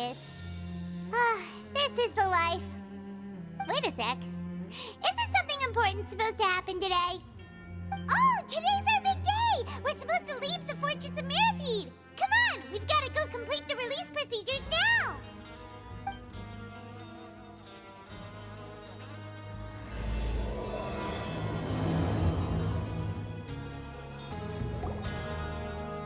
this. This is the life. Wait a sec. Isn't something important supposed to happen today? Oh, today's our big day! We're supposed to leave the Fortress of Mirapede! Come on, we've got to go complete the release procedures now!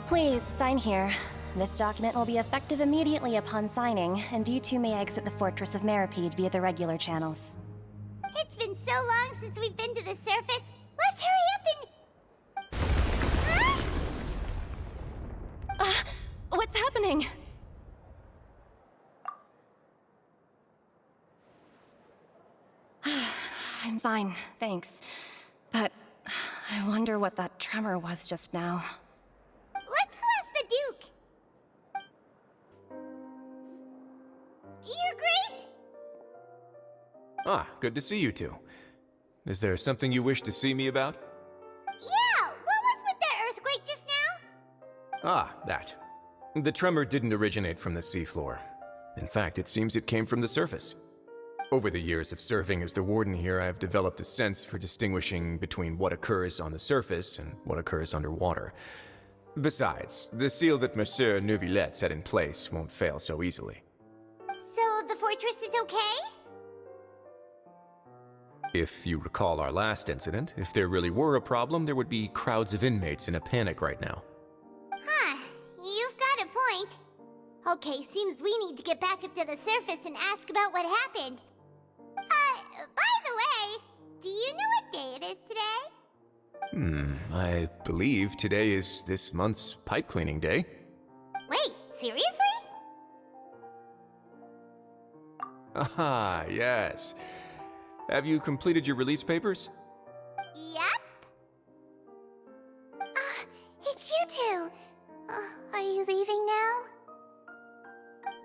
Please, sign here. This document will be effective immediately upon signing, and you two may exit the Fortress of Mirapede via the regular channels. It's been so long since we've been to the surface. Let's hurry up and... Huh? What's happening? I'm fine, thanks. But I wonder what that tremor was just now. Let's go ask the Duke. Your Grace? Ah, good to see you two. Is there something you wish to see me about? Yeah, what was with that earthquake just now? Ah, that. The tremor didn't originate from the seafloor. In fact, it seems it came from the surface. Over the years of serving as the warden here, I have developed a sense for distinguishing between what occurs on the surface and what occurs underwater. Besides, the seal that Monsieur Neuvillette set in place won't fail so easily. So the fortress is okay? If you recall our last incident, if there really were a problem, there would be crowds of inmates in a panic right now. Huh, you've got a point. Okay, seems we need to get back up to the surface and ask about what happened. By the way, do you know what day it is today? I believe today is this month's pipe cleaning day. Wait, seriously? Ah, yes. Have you completed your release papers? Yep. It's you two. Are you leaving now?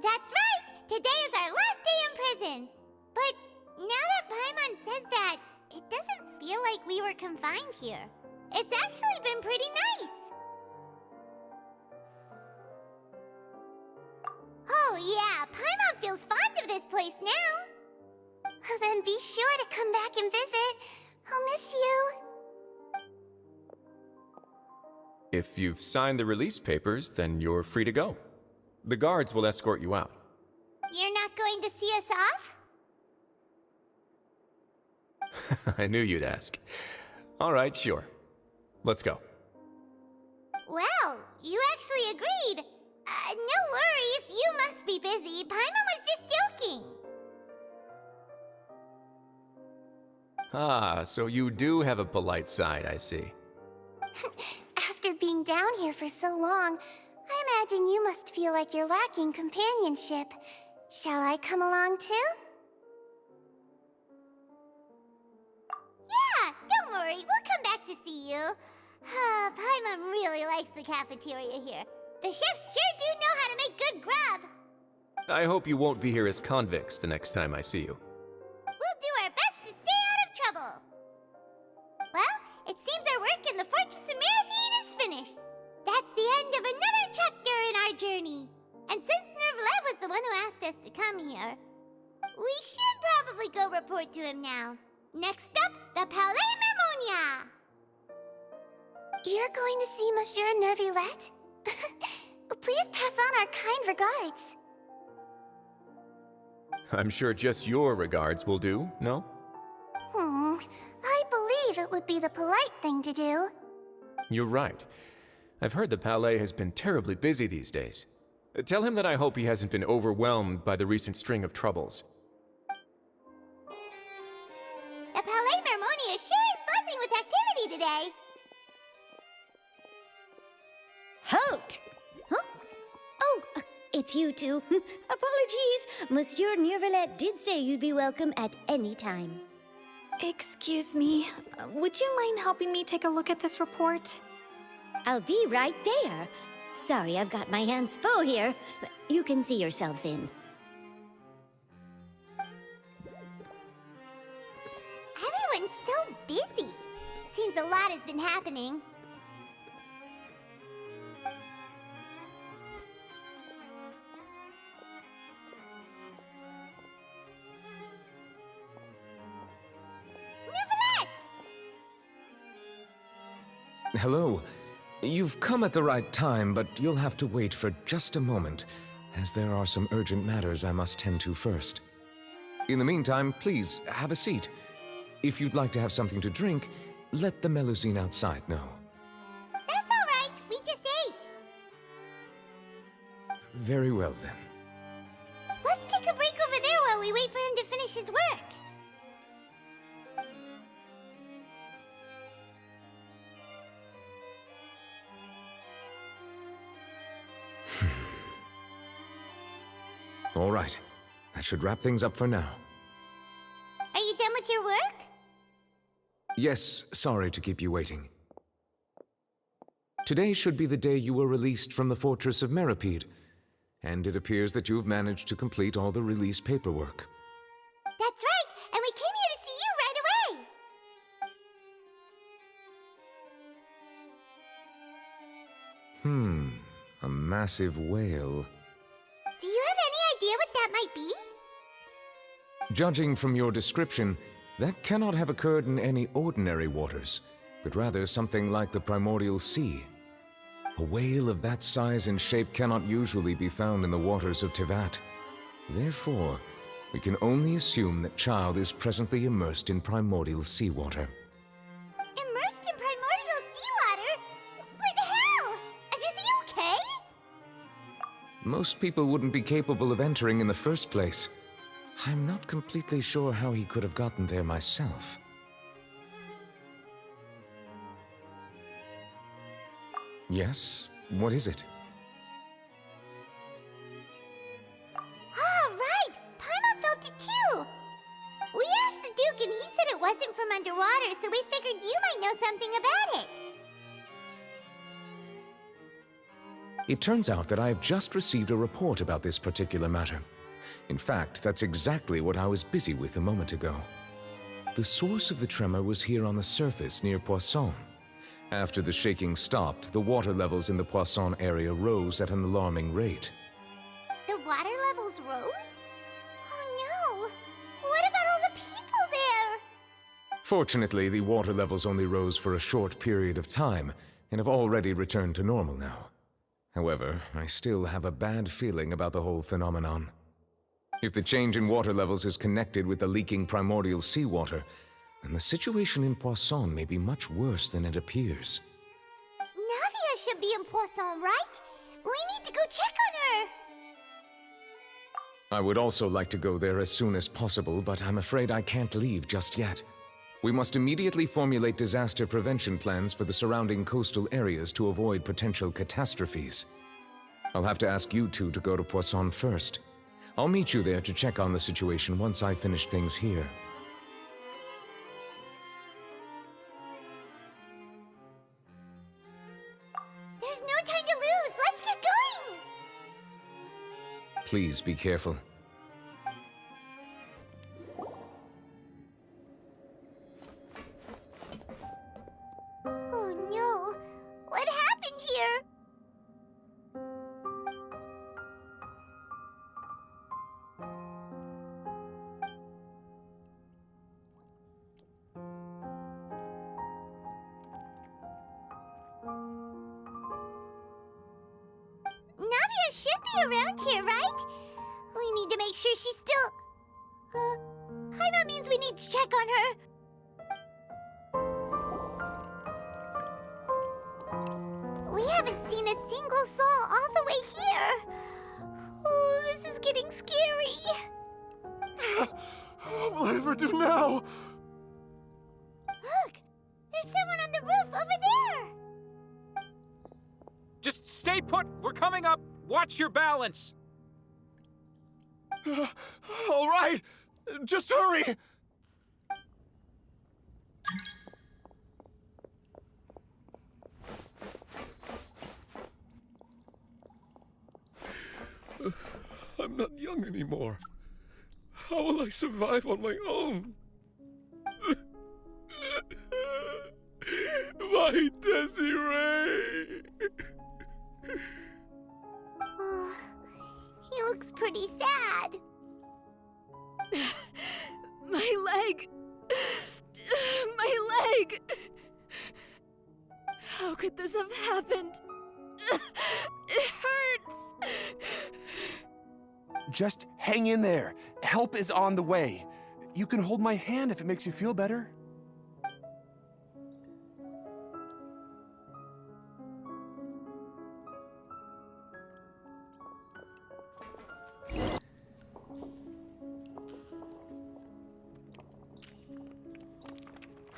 That's right! Today is our last day in prison! But now that Paimon says that, it doesn't feel like we were confined here. It's actually been pretty nice! Oh yeah, Paimon feels fond of this place now! Then be sure to come back and visit. I'll miss you. If you've signed the release papers, then you're free to go. The guards will escort you out. You're not going to see us off? I knew you'd ask. All right, sure. Let's go. Well, you actually agreed. No worries, you must be busy. Paimon was just joking. Ah, so you do have a polite side, I see. After being down here for so long, I imagine you must feel like you're lacking companionship. Shall I come along too? Yeah, don't worry, we'll come back to see you. Paimon really likes the cafeteria here. The chefs sure do know how to make good grub. I hope you won't be here as convicts the next time I see you. We'll do our best to stay out of trouble. Well, it seems our work in the Fortress of Mirapede is finished. That's the end of another chapter in our journey. And since Neuvillette was the one who asked us to come here, we should probably go report to him now. Next up, the Palais Mermonia. You're going to see Monsieur Neuvillette? Please pass on our kind regards. I'm sure just your regards will do, no? I believe it would be the polite thing to do. You're right. I've heard the Palais has been terribly busy these days. Tell him that I hope he hasn't been overwhelmed by the recent string of troubles. The Palais Mermonia sure is buzzing with activity today. Halt! Huh? Oh, it's you two. Apologies. Monsieur Neuvillette did say you'd be welcome at any time. Excuse me, would you mind helping me take a look at this report? I'll be right there. Sorry, I've got my hands full here. You can see yourselves in. Everyone's so busy. Seems a lot has been happening. Hello. You've come at the right time, but you'll have to wait for just a moment, as there are some urgent matters I must tend to first. In the meantime, please, have a seat. If you'd like to have something to drink, let the Melusine outside know. That's all right. We just ate. Very well, then. Let's take a break over there while we wait for him to finish his work. All right. That should wrap things up for now. Are you done with your work? Yes, sorry to keep you waiting. Today should be the day you were released from the Fortress of Meripede, and it appears that you have managed to complete all the release paperwork. That's right, and we came here to see you right away. A massive whale. Do you have any idea what that might be? Judging from your description, that cannot have occurred in any ordinary waters, but rather something like the primordial sea. A whale of that size and shape cannot usually be found in the waters of Tevat. Therefore, we can only assume that Child is presently immersed in primordial seawater. Immersed in primordial seawater? But how? And is he okay? Most people wouldn't be capable of entering in the first place. I'm not completely sure how he could have gotten there myself. Yes? What is it? Ah, right! Paimon felt it too! We asked the Duke and he said it wasn't from underwater, so we figured you might know something about it. It turns out that I have just received a report about this particular matter. In fact, that's exactly what I was busy with a moment ago. The source of the tremor was here on the surface near Poisson. After the shaking stopped, the water levels in the Poisson area rose at an alarming rate. The water levels rose? Oh no! What about all the people there? Fortunately, the water levels only rose for a short period of time and have already returned to normal now. However, I still have a bad feeling about the whole phenomenon. If the change in water levels is connected with the leaking primordial seawater, then the situation in Poisson may be much worse than it appears. Navia should be in Poisson, right? We need to go check on her! I would also like to go there as soon as possible, but I'm afraid I can't leave just yet. We must immediately formulate disaster prevention plans for the surrounding coastal areas to avoid potential catastrophes. I'll have to ask you two to go to Poisson first. I'll meet you there to check on the situation once I finish things here. There's no time to lose! Let's get going! Please be careful. Oh no! What happened here? Navia should be around here, right? We need to make sure she's still... Paimon means we need to check on her. We haven't seen a single soul all the way here. Oh, this is getting scary. What will I ever do now? Look, there's someone on the roof over there. Just stay put! We're coming up! Watch your balance! All right, just hurry! I'm not young anymore. How will I survive on my own? My Desiree! Oh, he looks pretty sad. My leg! My leg! could this have happened? It hurts! Just hang in there. Help is on the way. You can hold my hand if it makes you feel better.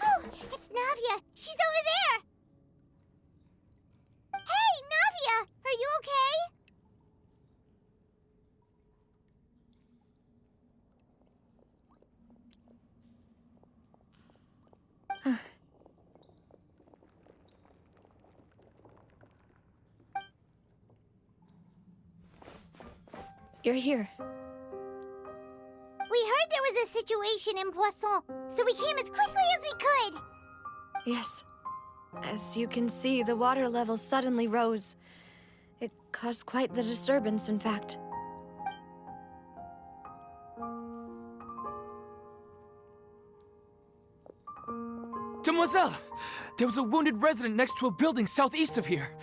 Oh, it's Navia. She's over there. Hey, Navia, are you okay? You're here. We heard there was a situation in Poisson, so we came as quickly as we could. Yes. As you can see, the water level suddenly rose. It caused quite the disturbance, in fact. Demoiselle! There was a wounded resident next to a building southeast of here.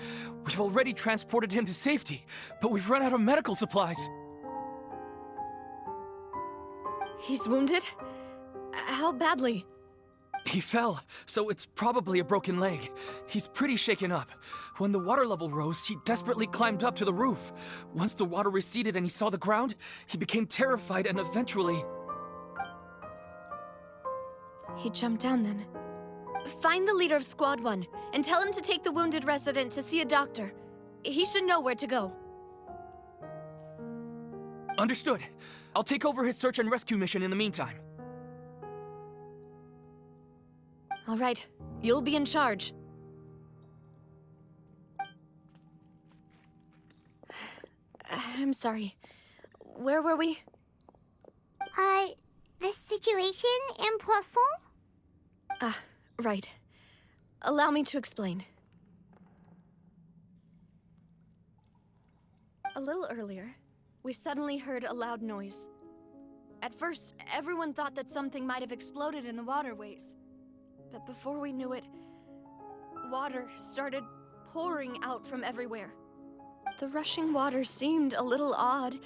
We've already transported him to safety, but we've run out of medical supplies. He's wounded? How badly? He fell, so it's probably a broken leg. He's pretty shaken up. When the water level rose, he desperately climbed up to the roof. Once the water receded and he saw the ground, he became terrified and eventually... He jumped down then. Find the leader of Squad 1 and tell him to take the wounded resident to see a doctor. He should know where to go. Understood. I'll take over his search and rescue mission in the meantime. All right, you'll be in charge. I'm sorry. Where were we? The situation in Poisson? Right. Allow me to explain. A little earlier, we suddenly heard a loud noise. At first, everyone thought that something might have exploded in the waterways. But before we knew it, water started pouring out from everywhere. The rushing water seemed a little odd,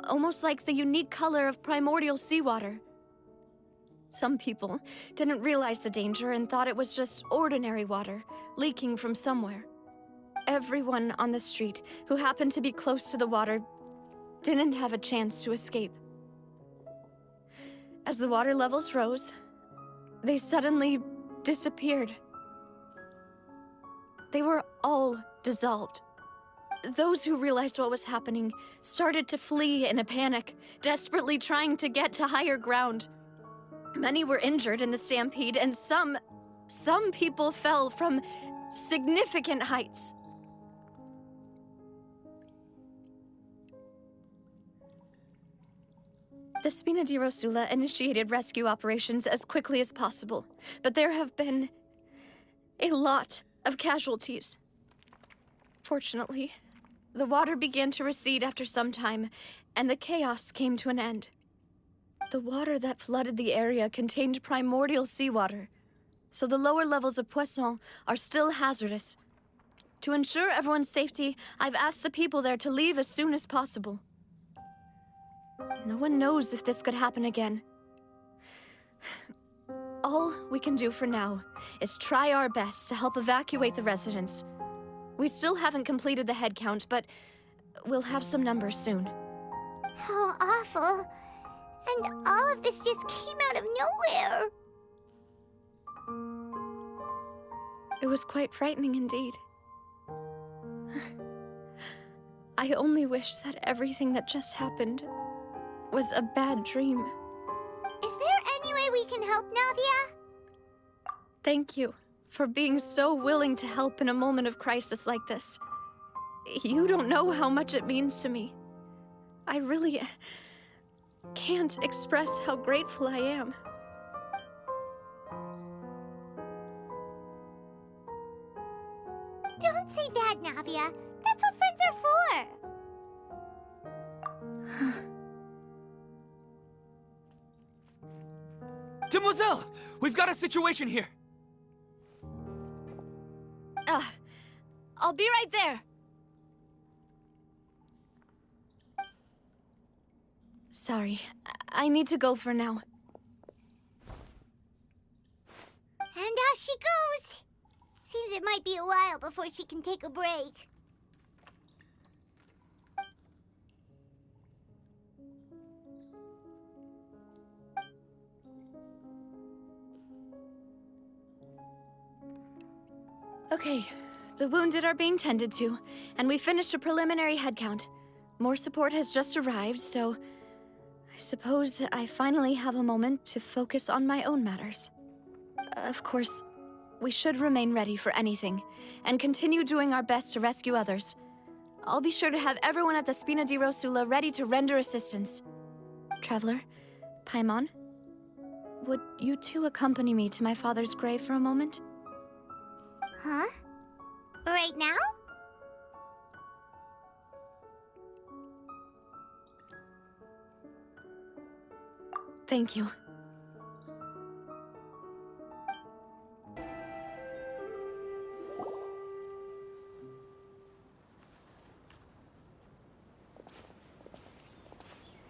almost like the unique color of primordial seawater. Some people didn't realize the danger and thought it was just ordinary water leaking from somewhere. Everyone on the street who happened to be close to the water didn't have a chance to escape. As the water levels rose, they suddenly disappeared. They were all dissolved. Those who realized what was happening started to flee in a panic, desperately trying to get to higher ground. Many were injured in the stampede, and some people fell from significant heights. The Spina di Rosula initiated rescue operations as quickly as possible, but there have been a lot of casualties. Fortunately, the water began to recede after some time, and the chaos came to an end. The water that flooded the area contained primordial seawater, so the lower levels of Poisson are still hazardous. To ensure everyone's safety, I've asked the people there to leave as soon as possible. No one knows if this could happen again. All we can do for now is try our best to help evacuate the residents. We still haven't completed the head count, but we'll have some numbers soon. How awful. And all of this just came out of nowhere. It was quite frightening indeed. I only wish that everything that just happened was a bad dream. Is there any way we can help, Navia? Thank you for being so willing to help in a moment of crisis like this. You don't know how much it means to me. I really can't express how grateful I am. Don't say that, Navia. That's what friends are for. Demoiselle! We've got a situation here! I'll be right there. Sorry, I need to go for now. And off she goes. Seems it might be a while before she can take a break. Okay, the wounded are being tended to, and we finished a preliminary head count. More support has just arrived, so I suppose I finally have a moment to focus on my own matters. Of course, we should remain ready for anything, and continue doing our best to rescue others. I'll be sure to have everyone at the Spina di Rosula ready to render assistance. Traveler, Paimon, would you two accompany me to my father's grave for a moment? Huh? Right now? Thank you.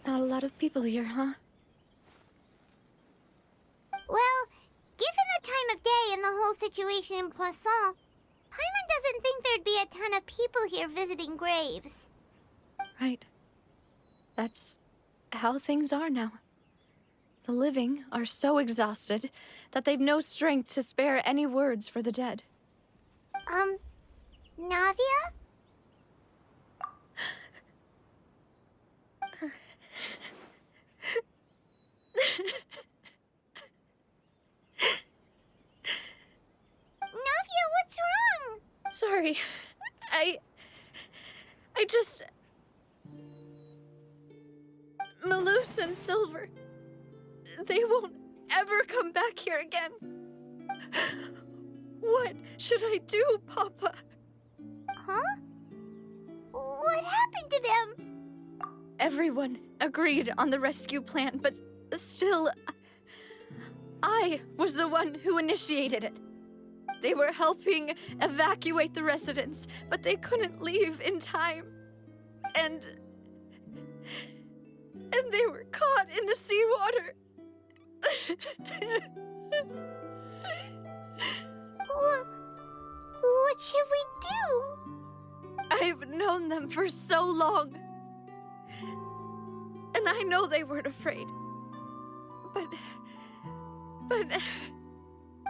Not a lot of people here, huh? Well, given the time of day and the whole situation in Poisson, Paimon doesn't think there'd be a ton of people here visiting graves. Right. That's how things are now. The living are so exhausted that they've no strength to spare any words for the dead. Navia? Navia, what's wrong? Sorry. I just... Malus and Silver... They won't ever come back here again. What should I do, Papa? Huh? What happened to them? Everyone agreed on the rescue plan, but still... I was the one who initiated it. They were helping evacuate the residents, but they couldn't leave in time. And they were caught in the seawater. What should we do? I've known them for so long. And I know they weren't afraid. But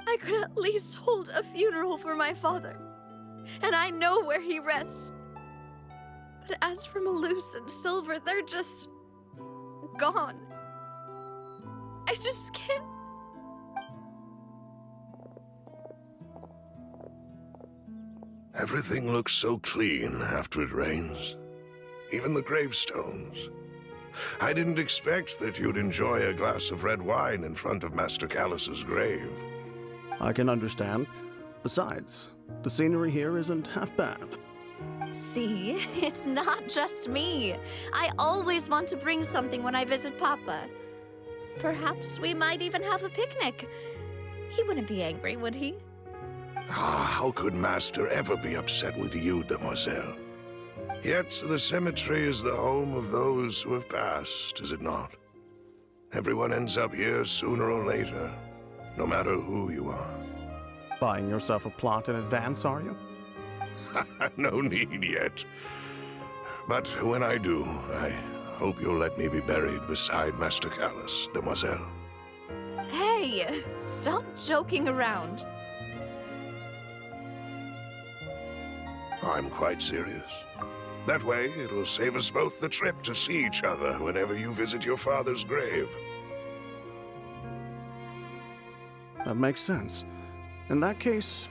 I could at least hold a funeral for my father. And I know where he rests. But as for Malus and Silver, they're just gone. I just can't. Everything looks so clean after it rains. Even the gravestones. I didn't expect that you'd enjoy a glass of red wine in front of Master Callus's grave. I can understand. Besides, the scenery here isn't half bad. See, it's not just me. I always want to bring something when I visit Papa. Perhaps we might even have a picnic. He wouldn't be angry, would he? How could Master ever be upset with you, demoiselle? Yet the cemetery is the home of those who have passed, is it not? Everyone ends up here sooner or later, no matter who you are. Buying yourself a plot in advance, are you? No need yet. But when I do, I hope you'll let me be buried beside Master Callus, demoiselle. Hey, stop joking around. I'm quite serious. That way, it'll save us both the trip to see each other whenever you visit your father's grave. That makes sense. In that case,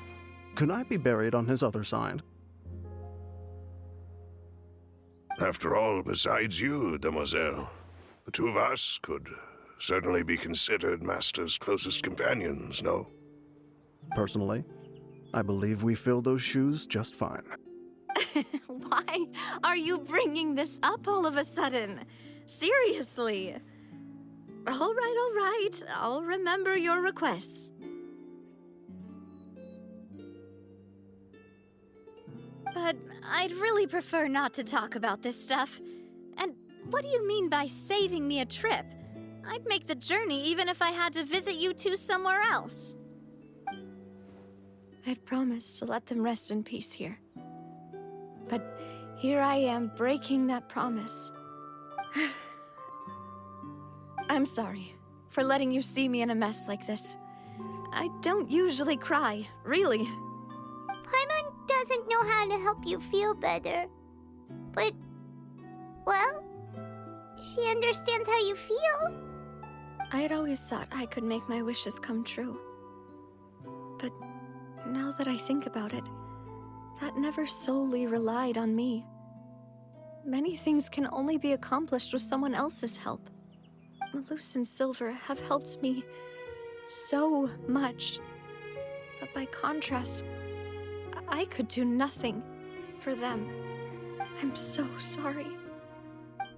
could I be buried on his other side? After all, besides you, demoiselle, the two of us could certainly be considered Master's closest companions, no? Personally, I believe we fill those shoes just fine. Why are you bringing this up all of a sudden? Seriously. All right. I'll remember your requests. But I'd really prefer not to talk about this stuff. And what do you mean by saving me a trip? I'd make the journey even if I had to visit you two somewhere else. I'd promised to let them rest in peace here. But here I am breaking that promise. I'm sorry for letting you see me in a mess like this. I don't usually cry, really. Paimon doesn't know how to help you feel better. But, well, she understands how you feel. I had always thought I could make my wishes come true. But now that I think about it, that never solely relied on me. Many things can only be accomplished with someone else's help. Malus and Silver have helped me so much. But by contrast, I could do nothing for them. I'm so sorry.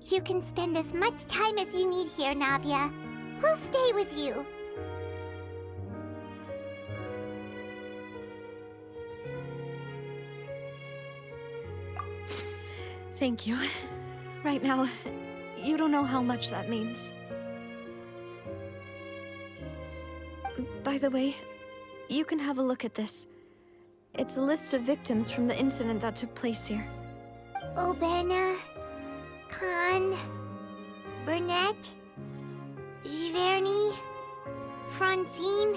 You can spend as much time as you need here, Navia. We'll stay with you. Thank you. Right now, you don't know how much that means. By the way, you can have a look at this. It's a list of victims from the incident that took place here. Obena, Khan, Burnett, Giverny, Francine,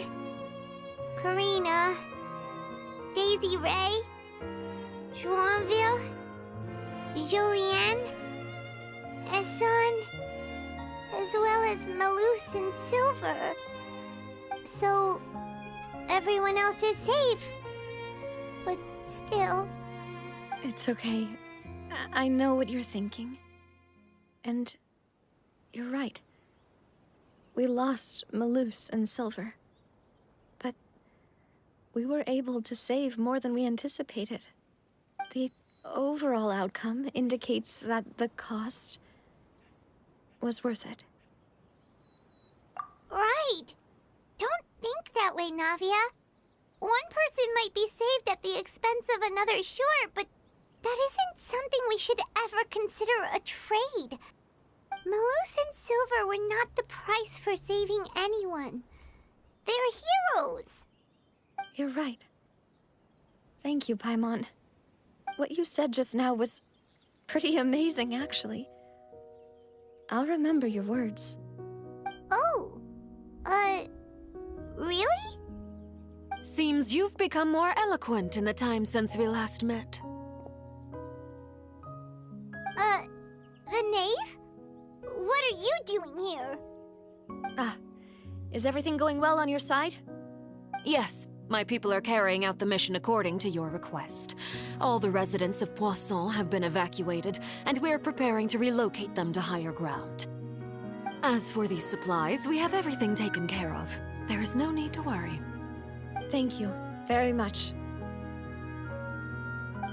Karina, Daisy Ray, Joinville, Julianne, Esson, as well as Malus and Silver. So, everyone else is safe. But still... It's okay. I know what you're thinking. And you're right. We lost Malus and Silver. But we were able to save more than we anticipated. The overall outcome indicates that the cost was worth it. Right! Don't think that way, Navia. One person might be saved at the expense of another, sure, but that isn't something we should ever consider a trade. Malus and Silver were not the price for saving anyone. They're heroes. You're right. Thank you, Paimon. What you said just now was pretty amazing, actually. I'll remember your words. Oh, really? Seems you've become more eloquent in the time since we last met. The knave? What are you doing here? Is everything going well on your side? Yes, my people are carrying out the mission according to your request. All the residents of Poisson have been evacuated, and we're preparing to relocate them to higher ground. As for these supplies, we have everything taken care of. There is no need to worry. Thank you very much.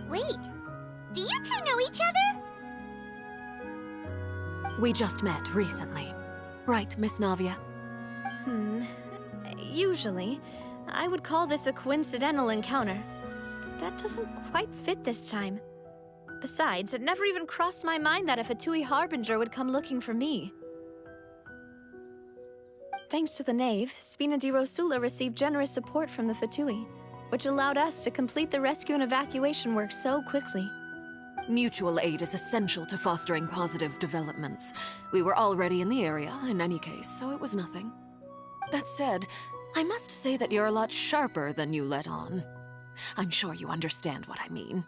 Wait, do you two know each other? We just met recently. Right, Miss Navia? Usually, I would call this a coincidental encounter. But that doesn't quite fit this time. Besides, it never even crossed my mind that a Fatui Harbinger would come looking for me. Thanks to the Knave, Spina di Rosula received generous support from the Fatui, which allowed us to complete the rescue and evacuation work so quickly. Mutual aid is essential to fostering positive developments. We were already in the area, in any case, so it was nothing. That said, I must say that you're a lot sharper than you let on. I'm sure you understand what I mean.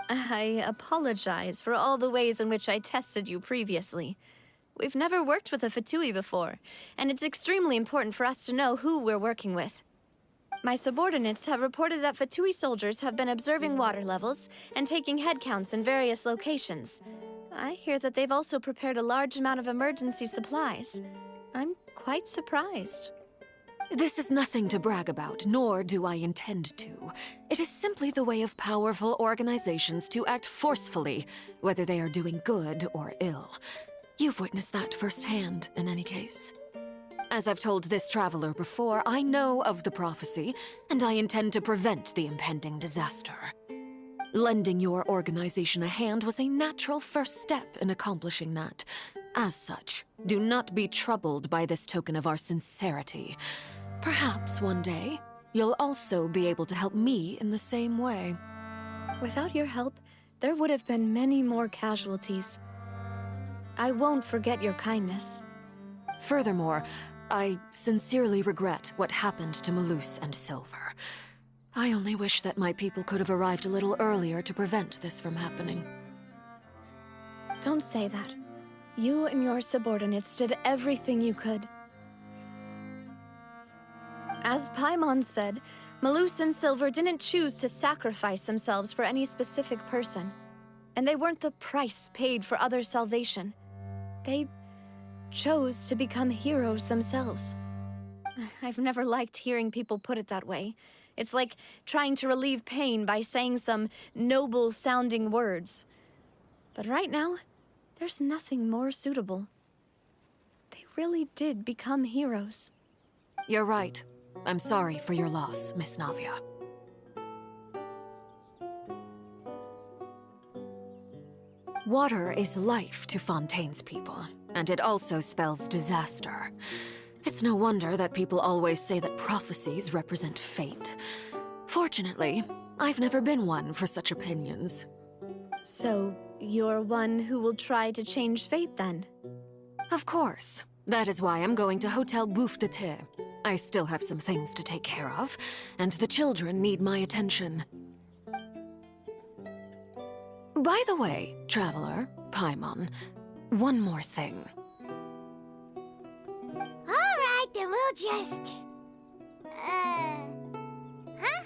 I apologize for all the ways in which I tested you previously. We've never worked with a Fatui before, and it's extremely important for us to know who we're working with. My subordinates have reported that Fatui soldiers have been observing water levels and taking head counts in various locations. I hear that they've also prepared a large amount of emergency supplies. I'm quite surprised. This is nothing to brag about, nor do I intend to. It is simply the way of powerful organizations to act forcefully, whether they are doing good or ill. You've witnessed that firsthand, in any case. As I've told this traveler before, I know of the prophecy, and I intend to prevent the impending disaster. Lending your organization a hand was a natural first step in accomplishing that. As such, do not be troubled by this token of our sincerity. Perhaps one day, you'll also be able to help me in the same way. Without your help, there would have been many more casualties. I won't forget your kindness. Furthermore, I sincerely regret what happened to Malus and Silver. I only wish that my people could have arrived a little earlier to prevent this from happening. Don't say that. You and your subordinates did everything you could. As Paimon said, Malus and Silver didn't choose to sacrifice themselves for any specific person. And they weren't the price paid for others' salvation. They chose to become heroes themselves. I've never liked hearing people put it that way. It's like trying to relieve pain by saying some noble-sounding words. But right now, there's nothing more suitable. They really did become heroes. You're right. I'm sorry for your loss, Miss Navia. Water is life to Fontaine's people, and it also spells disaster. It's no wonder that people always say that prophecies represent fate. Fortunately, I've never been one for such opinions. So, you're one who will try to change fate, then? Of course. That is why I'm going to Hotel Bouffe de Thé. I still have some things to take care of, and the children need my attention. By the way, Traveler, Paimon, one more thing. Alright, then we'll just... Huh?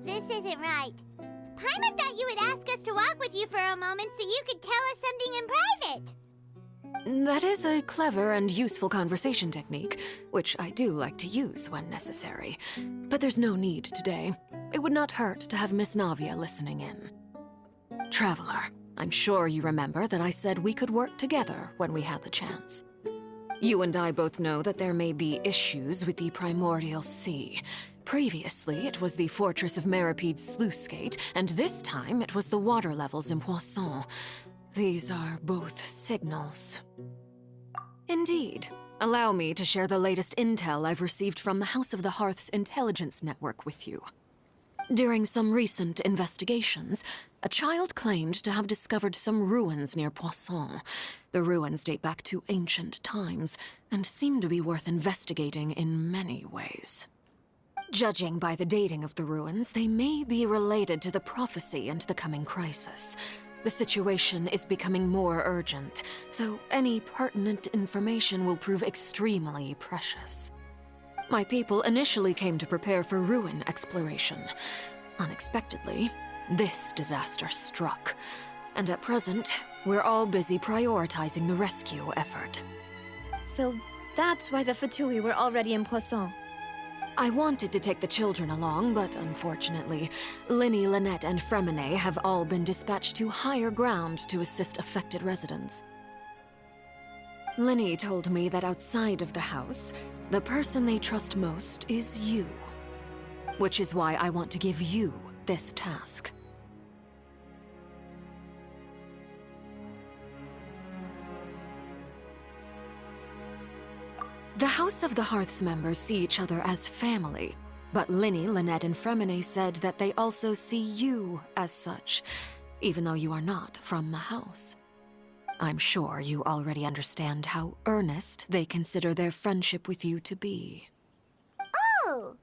This isn't right. Paimon thought you would ask us to walk with you for a moment so you could tell us something in private. That is a clever and useful conversation technique, which I do like to use when necessary. But there's no need today. It would not hurt to have Miss Navia listening in. Traveler, I'm sure you remember that I said we could work together when we had the chance. You and I both know that there may be issues with the Primordial Sea. Previously, it was the fortress of Meripede's sluice gate, and this time it was the water levels in Poisson. These are both signals. Indeed. Allow me to share the latest intel I've received from the House of the Hearth's intelligence network with you. During some recent investigations, a child claimed to have discovered some ruins near Poisson. The ruins date back to ancient times, and seem to be worth investigating in many ways. Judging by the dating of the ruins, they may be related to the prophecy and the coming crisis. The situation is becoming more urgent, so any pertinent information will prove extremely precious. My people initially came to prepare for ruin exploration. Unexpectedly, this disaster struck, and at present, we're all busy prioritizing the rescue effort. So that's why the Fatui were already in Poisson. I wanted to take the children along, but unfortunately, Linny, Lynette, and Fremine have all been dispatched to higher ground to assist affected residents. Linny told me that outside of the house, the person they trust most is you. Which is why I want to give you this task. The House of the Hearth's members see each other as family, but Linny, Lynette, and Fremine said that they also see you as such, even though you are not from the house. I'm sure you already understand how earnest they consider their friendship with you to be. Oh,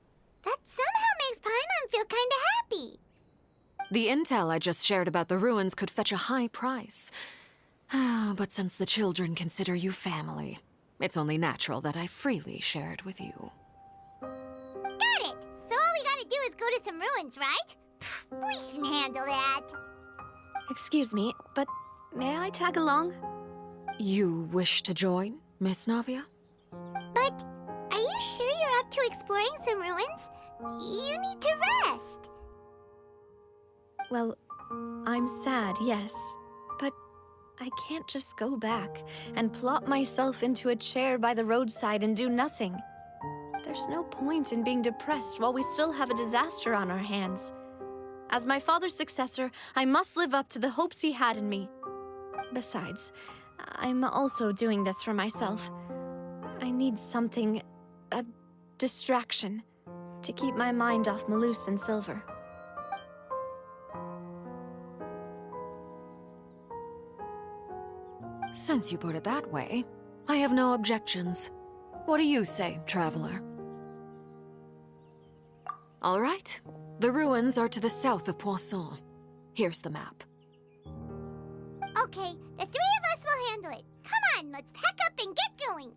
that somehow makes Paimon feel kinda happy. The intel I just shared about the ruins could fetch a high price. But since the children consider you family, it's only natural that I freely share it with you. Got it! So all we gotta do is go to some ruins, right? We can handle that. Excuse me, but may I tag along? You wish to join, Miss Navia? But are you sure you're up to exploring some ruins? You need to rest. Well, I'm sad, yes. But I can't just go back and plop myself into a chair by the roadside and do nothing. There's no point in being depressed while we still have a disaster on our hands. As my father's successor, I must live up to the hopes he had in me. Besides, I'm also doing this for myself. I need something, a distraction, to keep my mind off Malus and Silver. Since you put it that way, I have no objections. What do you say, traveler? All right. The ruins are to the south of Poisson. Here's the map. Okay, the three of us will handle it. Come on, let's pack up and get going.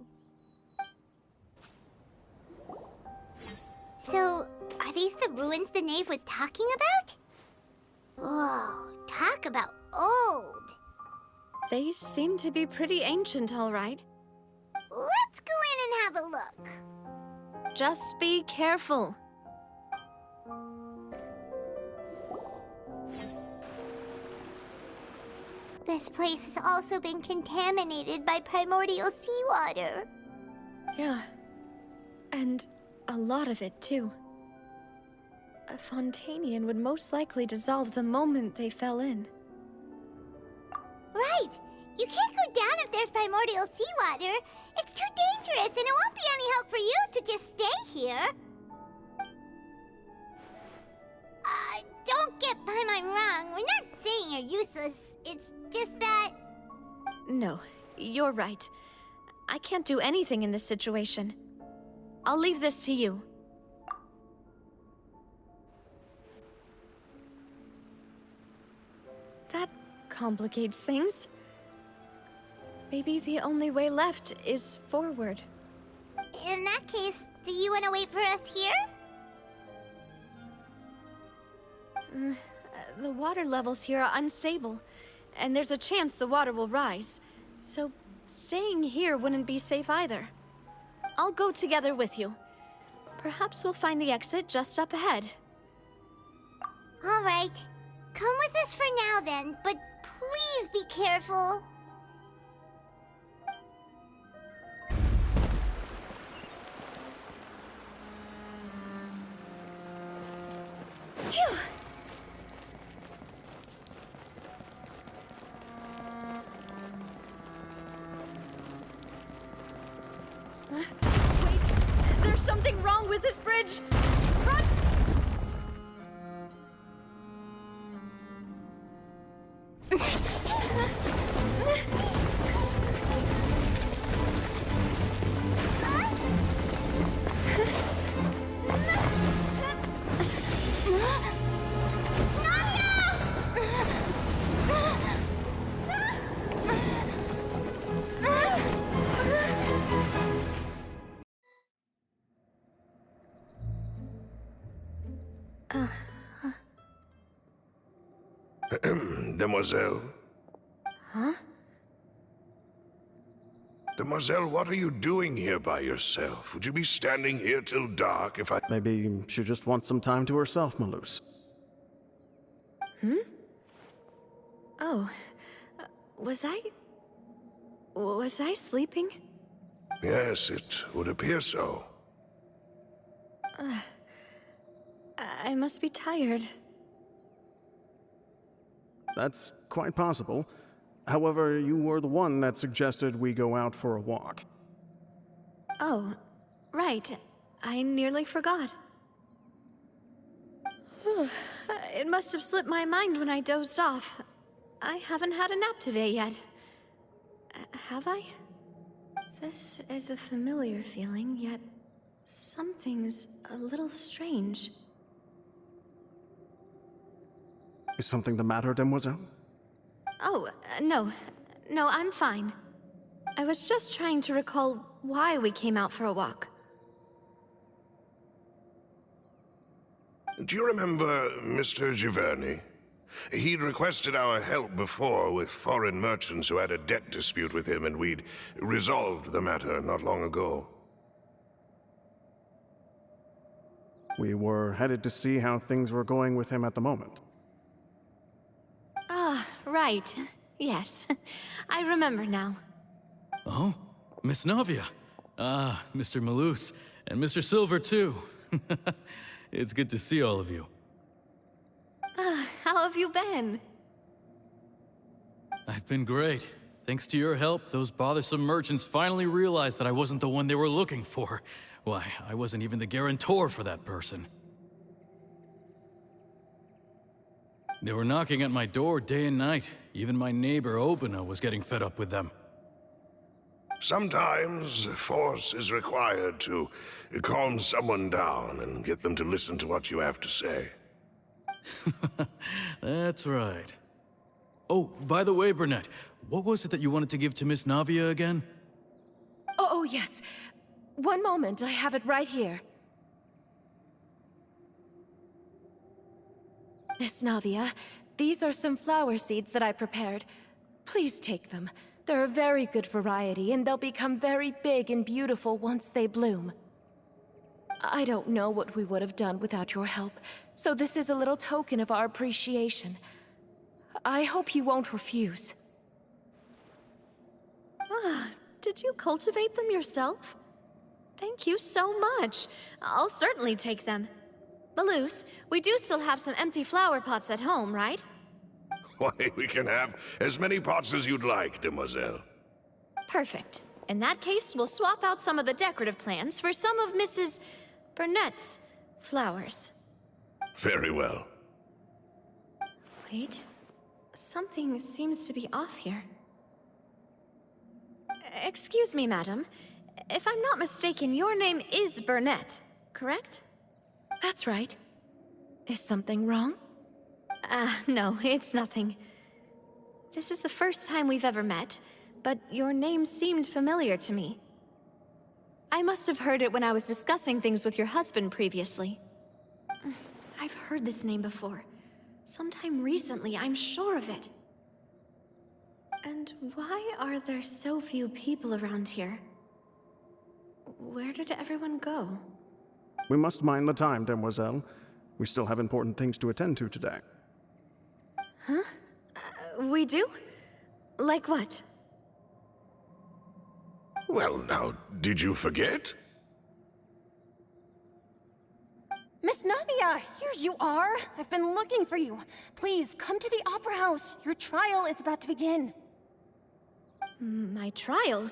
So, are these the ruins the knave was talking about? Whoa, talk about old. They seem to be pretty ancient, all right. Let's go in and have a look. Just be careful. This place has also been contaminated by primordial seawater. Yeah. And a lot of it, too. A Fontanian would most likely dissolve the moment they fell in. Right! You can't go down if there's primordial seawater. It's too dangerous, and it won't be any help for you to just stay here. Don't get by my wrong. We're not saying you're useless. It's just that... No, you're right. I can't do anything in this situation. I'll leave this to you. That complicates things. Maybe the only way left is forward. In that case, do you want to wait for us here? The water levels here are unstable, and there's a chance the water will rise. So staying here wouldn't be safe either. I'll go together with you. Perhaps we'll find the exit just up ahead. All right. Come with us for now then, but please be careful. Phew! Wait, there's something wrong with this bridge! Run! Demoiselle? Huh? Demoiselle, what are you doing here by yourself? Would you be standing here till dark if I... Maybe she just wants some time to herself, Malus. Oh, was I sleeping? Yes, it would appear so. I must be tired. That's quite possible. However, you were the one that suggested we go out for a walk. Oh, right. I nearly forgot. It must have slipped my mind when I dozed off. I haven't had a nap today yet. Have I? This is a familiar feeling, yet something's a little strange. Is something the matter, Demoiselle? Oh, no. No, I'm fine. I was just trying to recall why we came out for a walk. Do you remember Mr. Giverny? He'd requested our help before with foreign merchants who had a debt dispute with him, and we'd resolved the matter not long ago. We were headed to see how things were going with him at the moment. Ah, right. Yes. I remember now. Oh, Miss Navia. Ah, Mr. Malus. And Mr. Silver, too. It's good to see all of you. How have you been? I've been great. Thanks to your help, those bothersome merchants finally realized that I wasn't the one they were looking for. Why, I wasn't even the guarantor for that person. They were knocking at my door day and night. Even my neighbor, Obina, was getting fed up with them. Sometimes force is required to calm someone down and get them to listen to what you have to say. That's right. Oh, by the way, Burnett, what was it that you wanted to give to Miss Navia again? Oh, yes. One moment, I have it right here. Miss Navia, these are some flower seeds that I prepared. Please take them. They're a very good variety, and they'll become very big and beautiful once they bloom. I don't know what we would have done without your help, so this is a little token of our appreciation. I hope you won't refuse. Ah, did you cultivate them yourself? Thank you so much. I'll certainly take them. Malus, we do still have some empty flower pots at home, right? Why, we can have as many pots as you'd like, demoiselle. Perfect. In that case, we'll swap out some of the decorative plants for some of Mrs. Burnett's flowers. Very well. Wait. Something seems to be off here. Excuse me, madam. If I'm not mistaken, your name is Burnett, correct? That's right. Is something wrong? No, it's nothing. This is the first time we've ever met, but your name seemed familiar to me. I must have heard it when I was discussing things with your husband previously. I've heard this name before. Sometime recently, I'm sure of it. And why are there so few people around here? Where did everyone go? We must mind the time, demoiselle. We still have important things to attend to today. Huh? We do? Like what? Well, now, did you forget? Miss Navia, here you are. I've been looking for you. Please, come to the Opera House. Your trial is about to begin. My trial?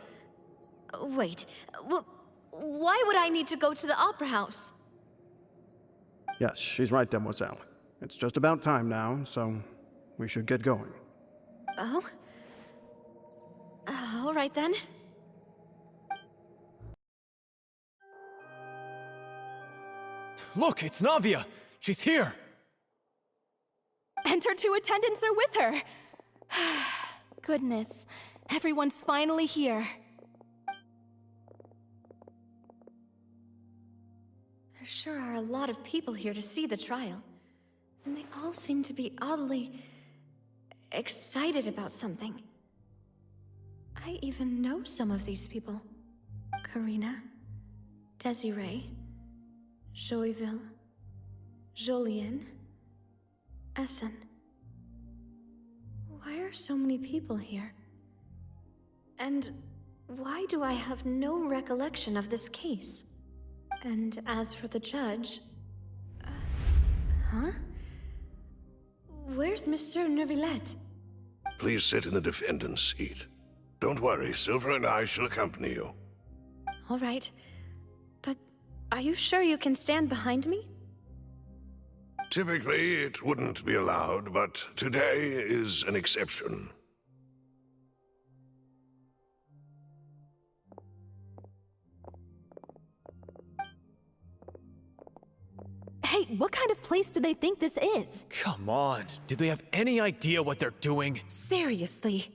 Wait, why would I need to go to the Opera House? Yes, she's right, demoiselle. It's just about time now, so we should get going. Oh? All right then. Look, it's Navia! She's here! And her two attendants are with her. Goodness, everyone's finally here. There sure are a lot of people here to see the trial. And they all seem to be oddly excited about something. I even know some of these people. Karina, Desiree, Joyville, Jolien, Essen. Why are so many people here? And why do I have no recollection of this case? And as for the judge... huh? Where's Monsieur Neuvillette? Please sit in the defendant's seat. Don't worry, Silver and I shall accompany you. All right. But are you sure you can stand behind me? Typically, it wouldn't be allowed, but today is an exception. Hey, what kind of place do they think this is? Come on, do they have any idea what they're doing? Seriously.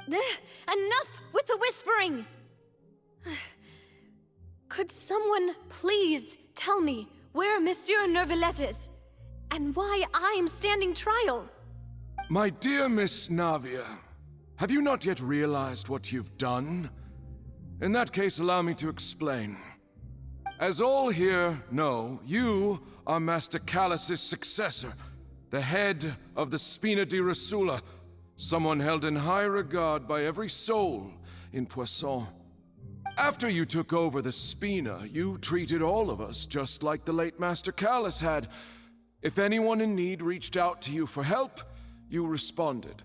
Enough with the whispering! Could someone please tell me where Monsieur Neuvillette is? And why I'm standing trial? My dear Miss Navia, have you not yet realized what you've done? In that case, allow me to explain. As all here know, you are Master Callus's successor, the head of the Spina di Rosula, someone held in high regard by every soul in Poisson. After you took over the Spina, you treated all of us just like the late Master Callus had. If anyone in need reached out to you for help, you responded.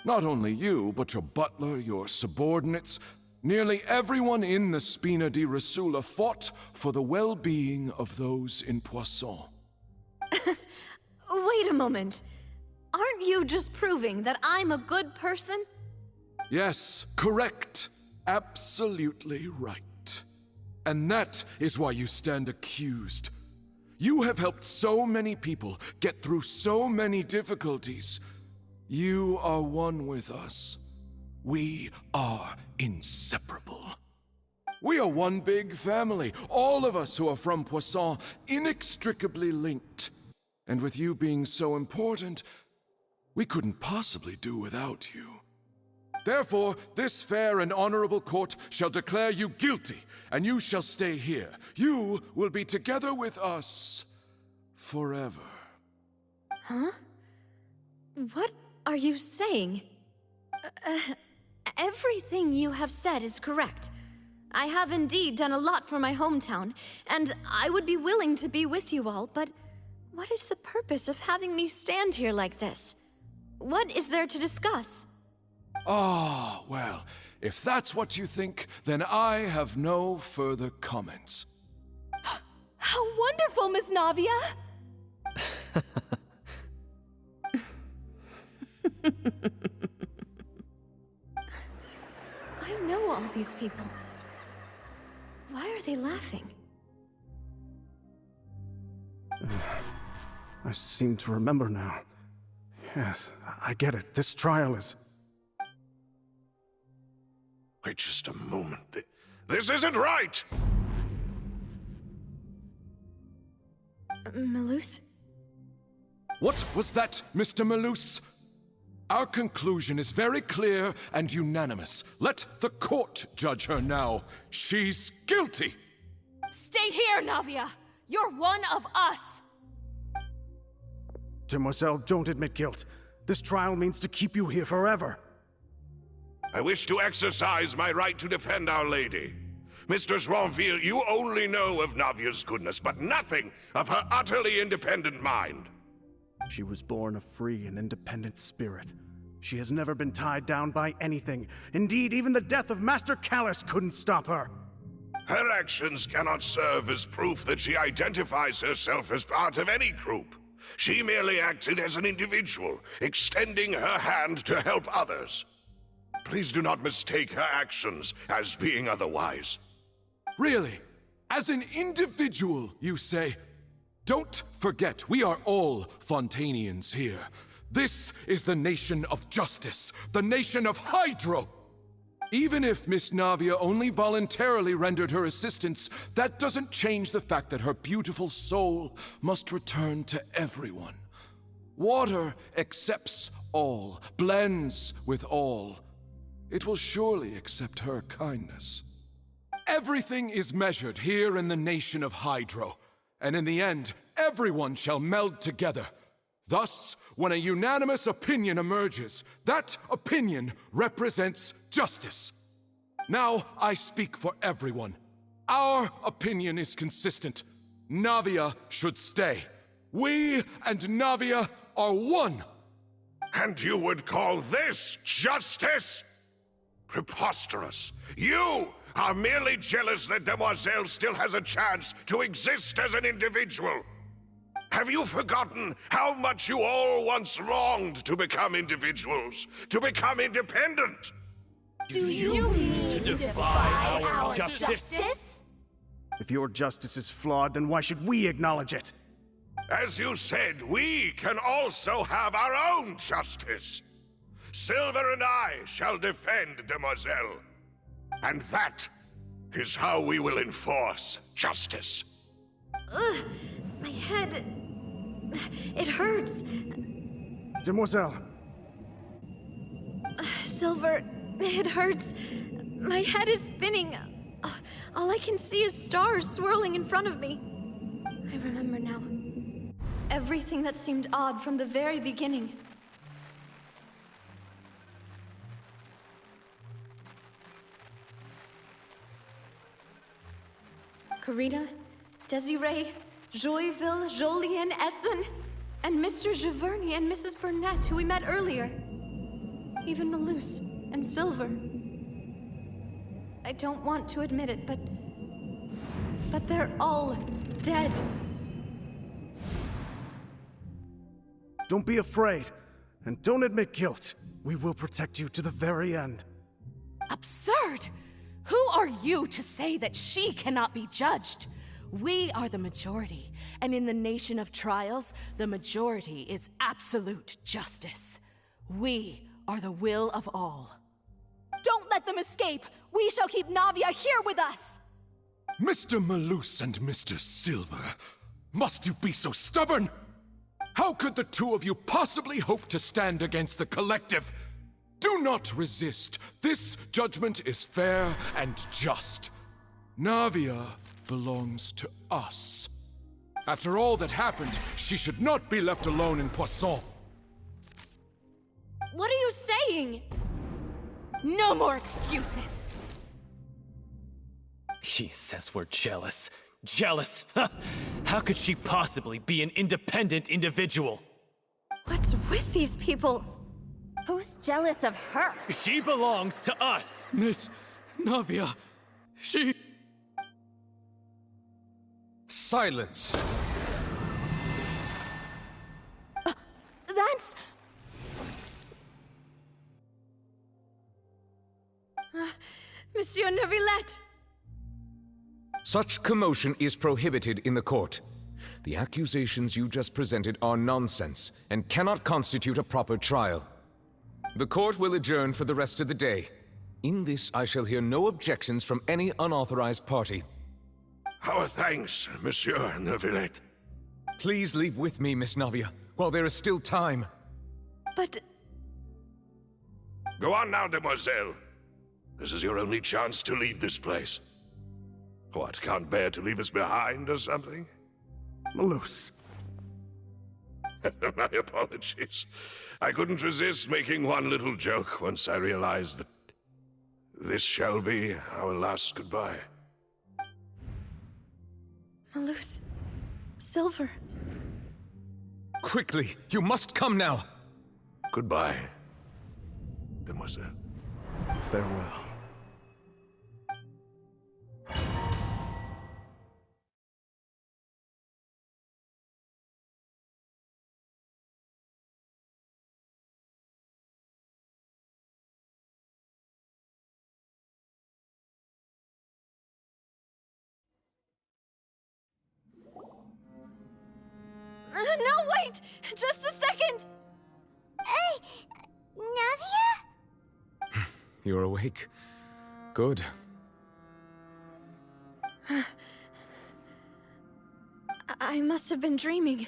Not only you, but your butler, your subordinates, nearly everyone in the Spina di Rasula fought for the well-being of those in Poisson. Wait a moment. Aren't you just proving that I'm a good person? Yes, correct. Absolutely right. And that is why you stand accused. You have helped so many people get through so many difficulties. You are one with us. We are inseparable. We are one big family, all of us who are from Poisson, inextricably linked. And with you being so important, we couldn't possibly do without you. Therefore, this fair and honorable court shall declare you guilty, and you shall stay here. You will be together with us forever. Huh? What are you saying? Everything you have said is correct. I have indeed done a lot for my hometown, and I would be willing to be with you all, but what is the purpose of having me stand here like this? What is there to discuss? Ah, well, if that's what you think, then I have no further comments. How wonderful, Miss Navia! I know all these people. Why are they laughing? I seem to remember now. Yes, I get it. This trial is... Wait just a moment. This isn't right! Malus? What was that, Mr. Malus? Our conclusion is very clear and unanimous. Let the court judge her now. She's guilty! Stay here, Navia! You're one of us! Demoiselle, don't admit guilt. This trial means to keep you here forever. I wish to exercise my right to defend Our Lady. Mistress Ronville, you only know of Navia's goodness, but nothing of her utterly independent mind. She was born a free and independent spirit. She has never been tied down by anything. Indeed, even the death of Master Callus couldn't stop her. Her actions cannot serve as proof that she identifies herself as part of any group. She merely acted as an individual, extending her hand to help others. Please do not mistake her actions as being otherwise. Really? As an individual, you say? Don't forget, we are all Fontanians here. This is the nation of justice, the nation of Hydro. Even if Miss Navia only voluntarily rendered her assistance, that doesn't change the fact that her beautiful soul must return to everyone. Water accepts all, blends with all. It will surely accept her kindness. Everything is measured here in the nation of Hydro, and in the end, everyone shall meld together. Thus, when a unanimous opinion emerges, that opinion represents justice. Now I speak for everyone. Our opinion is consistent. Navia should stay. We and Navia are one. And you would call this justice? Preposterous. You are merely jealous that Demoiselle still has a chance to exist as an individual. Have you forgotten how much you all once longed to become individuals, to become independent? Do you mean to defy our justice? If your justice is flawed, then why should we acknowledge it? As you said, we can also have our own justice. Silver and I shall defend Demoiselle. And that is how we will enforce justice. Ugh, my head... it hurts. Demoiselle! Silver, it hurts. My head is spinning. All I can see is stars swirling in front of me. I remember now. Everything that seemed odd from the very beginning. Karina, Desiree, Joyville, Jolien, Essen, and Mr. Giverny and Mrs. Burnett, who we met earlier. Even Malus and Silver. I don't want to admit it, but they're all dead. Don't be afraid, and don't admit guilt. We will protect you to the very end. Absurd! Who are you to say that she cannot be judged? We are the majority, and in the nation of trials, the majority is absolute justice. We are the will of all. Don't let them escape! We shall keep Navia here with us! Mr. Malus and Mr. Silver, must you be so stubborn? How could the two of you possibly hope to stand against the collective? Do not resist. This judgment is fair and just. Navia belongs to us. After all that happened, she should not be left alone in Poisson. What are you saying? No more excuses! He says we're jealous. Jealous? How could she possibly be an independent individual? What's with these people? Who's jealous of her? She belongs to us! Miss Navia, she... Silence! That's... Monsieur Neuvillette! Such commotion is prohibited in the court. The accusations you just presented are nonsense and cannot constitute a proper trial. The court will adjourn for the rest of the day. In this, I shall hear no objections from any unauthorized party. Our thanks, Monsieur Neuvillette. Please leave with me, Miss Navia, while there is still time. But... Go on now, demoiselle. This is your only chance to leave this place. What, can't bear to leave us behind or something? Malus. My apologies. I couldn't resist making one little joke once I realized that this shall be our last goodbye. Malus... Silver... Quickly, you must come now! Goodbye, demoiselle. Farewell. No, wait! Just a second! Navia? You're awake. Good. I must have been dreaming.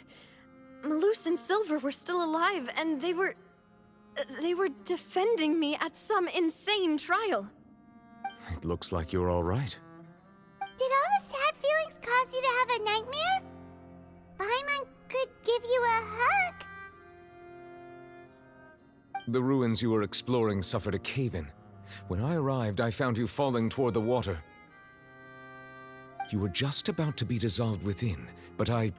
Malus and Silver were still alive, and they were defending me at some insane trial. It looks like you're all right. Did all the sad feelings cause you to have a nightmare? Paimon could give you a hug. The ruins you were exploring suffered a cave-in. When I arrived, I found you falling toward the water. You were just about to be dissolved within, but I...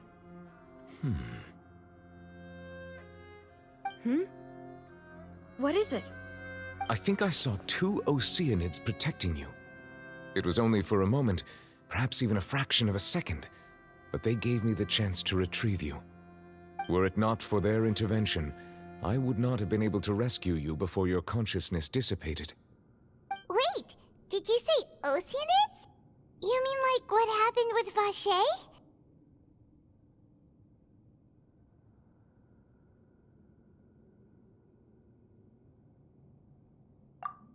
What is it? I think I saw 2 Oceanids protecting you. It was only for a moment, perhaps even a fraction of a second, but they gave me the chance to retrieve you. Were it not for their intervention, I would not have been able to rescue you before your consciousness dissipated. Wait, did you say Oceanids? You mean like what happened with Vache?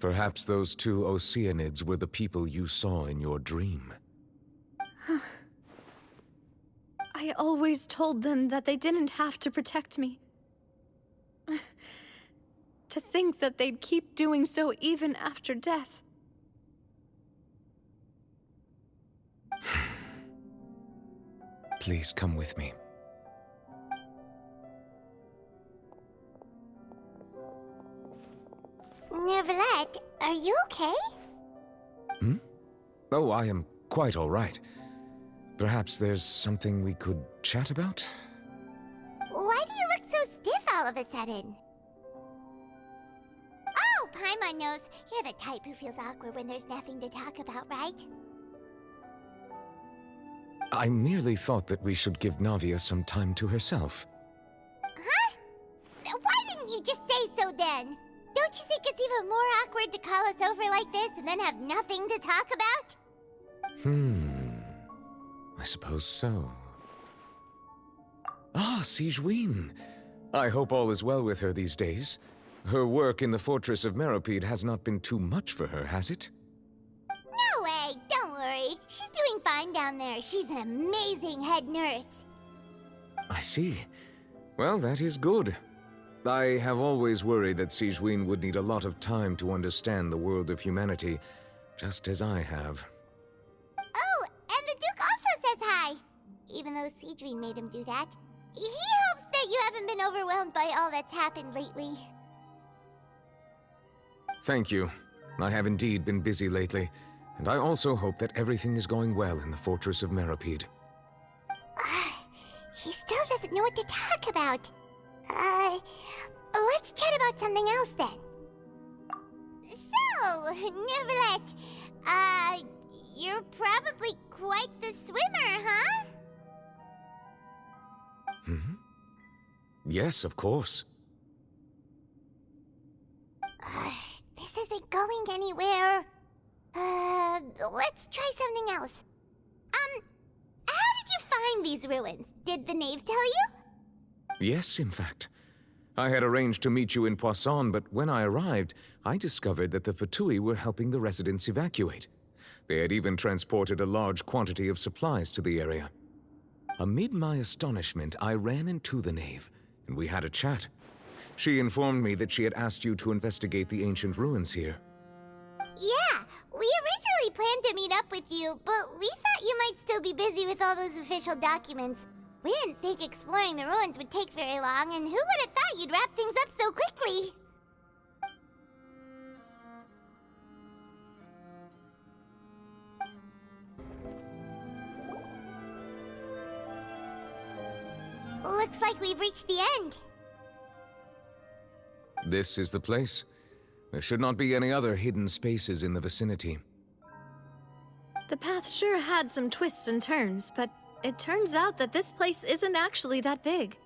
Perhaps those 2 Oceanids were the people you saw in your dream. I always told them that they didn't have to protect me. To think that they'd keep doing so even after death. Please come with me. Neuvillette, are you okay? Oh, I am quite all right. Perhaps there's something we could chat about? Why do you look so stiff all of a sudden? Oh, Paimon knows. You're the type who feels awkward when there's nothing to talk about, right? I merely thought that we should give Navia some time to herself. Huh? Why didn't you just say so then? Don't you think it's even more awkward to call us over like this and then have nothing to talk about? I suppose so. Ah, Sigewinne. I hope all is well with her these days. Her work in the Fortress of Meropide has not been too much for her, has it? No way, don't worry. She's doing fine down there. She's an amazing head nurse. I see. Well, that is good. I have always worried that Sigewinne would need a lot of time to understand the world of humanity, just as I have. Oh, and the Duke also says hi. Even though Sigewinne made him do that. He hopes that you haven't been overwhelmed by all that's happened lately. Thank you. I have indeed been busy lately, and I also hope that everything is going well in the Fortress of Meropide. He still doesn't know what to talk about. Let's chat about something else then. So, Neverlet, you're probably quite the swimmer, huh? Yes, of course. This isn't going anywhere. Let's try something else. How did you find these ruins? Did the knave tell you? Yes, in fact. I had arranged to meet you in Poisson, but when I arrived, I discovered that the Fatui were helping the residents evacuate. They had even transported a large quantity of supplies to the area. Amid my astonishment, I ran into the knave, and we had a chat. She informed me that she had asked you to investigate the ancient ruins here. Yeah, we originally planned to meet up with you, but we thought you might still be busy with all those official documents. We didn't think exploring the ruins would take very long, and who would have thought you'd wrap things up so quickly? Looks like we've reached the end. This is the place. There should not be any other hidden spaces in the vicinity. The path sure had some twists and turns, but it turns out that this place isn't actually that big.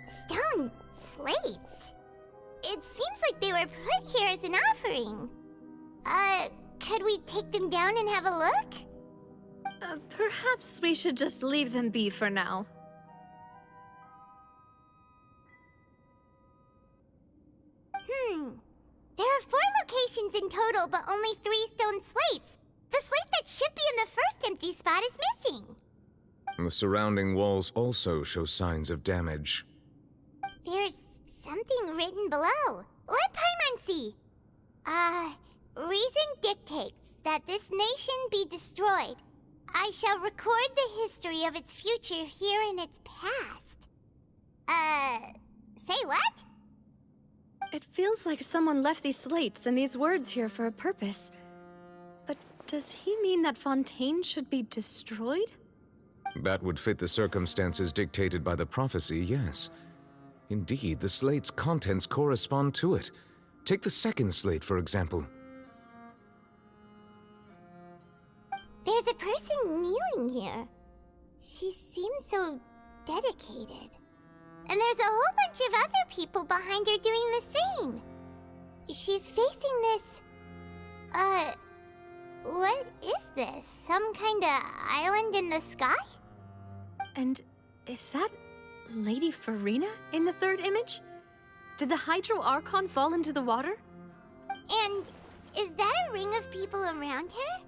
Stone slates? It seems like they were put here as an offering. Could we take them down and have a look? Perhaps we should just leave them be for now. There are 4 locations in total, but only 3 stone slates. The slate that should be in the first empty spot is missing. The surrounding walls also show signs of damage. There's something written below. Let Paimon see. Reason dictates that this nation be destroyed. I shall record the history of its future here in its past. Say what? It feels like someone left these slates and these words here for a purpose. But does he mean that Fontaine should be destroyed? That would fit the circumstances dictated by the prophecy, yes. Indeed, the slate's contents correspond to it. Take the second slate, for example. There's a person kneeling here. She seems so dedicated. And there's a whole bunch of other people behind her doing the same. She's facing this... what is this? Some kind of island in the sky? And is that Lady Farina in the third image? Did the Hydro Archon fall into the water? And is that a ring of people around her?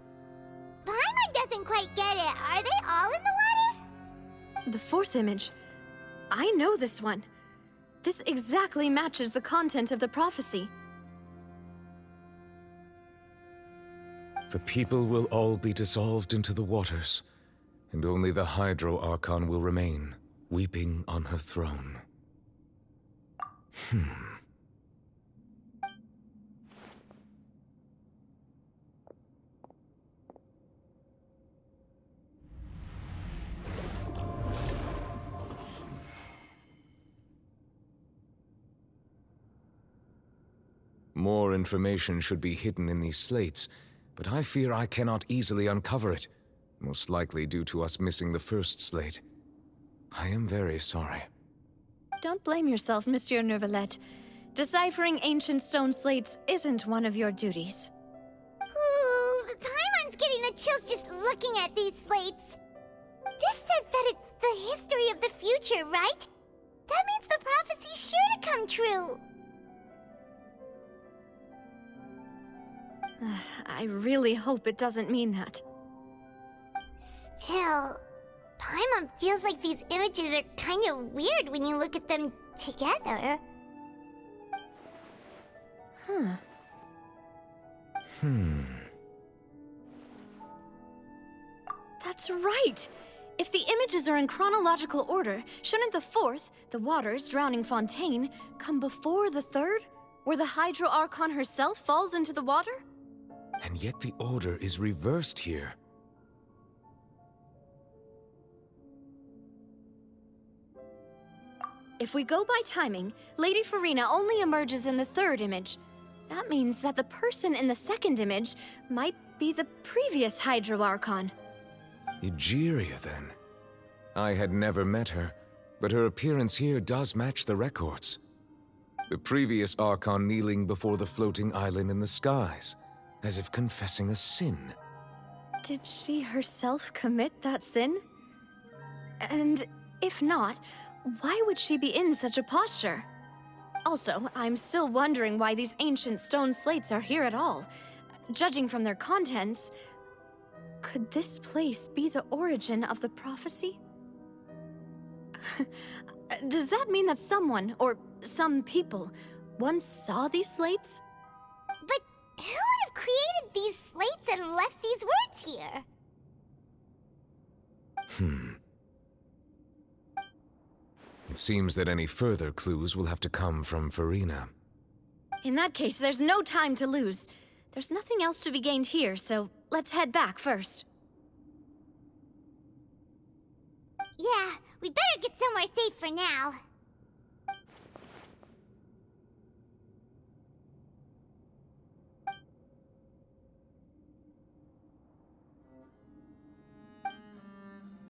Paimon doesn't quite get it. Are they all in the water? The fourth image. I know this one. This exactly matches the content of the prophecy. The people will all be dissolved into the waters, and only the Hydro Archon will remain, weeping on her throne. more information should be hidden in these slates, but I fear I cannot easily uncover it, most likely due to us missing the first slate. I am very sorry. Don't blame yourself, Monsieur Neuvillette. Deciphering ancient stone slates isn't one of your duties. Ooh, Paimon's getting the chills just looking at these slates. This says that it's the history of the future, right? That means the prophecy's sure to come true. I really hope it doesn't mean that. Still, Paimon feels like these images are kind of weird when you look at them together. Huh. That's right! If the images are in chronological order, shouldn't the fourth, the waters drowning Fontaine, come before the third, where the Hydro Archon herself falls into the water? And yet the order is reversed here. If we go by timing, Lady Farina only emerges in the third image. That means that the person in the second image might be the previous Hydro Archon. Egeria, then. I had never met her, but her appearance here does match the records. The previous Archon kneeling before the floating island in the skies, as if confessing a sin. Did she herself commit that sin? And if not, why would she be in such a posture? Also, I'm still wondering why these ancient stone slates are here at all. Judging from their contents, could this place be the origin of the prophecy? Does that mean that someone, or some people, once saw these slates? But who would have created these slates and left these words here? It seems that any further clues will have to come from Farina. In that case, there's no time to lose. There's nothing else to be gained here, so let's head back first. Yeah, we better get somewhere safe for now.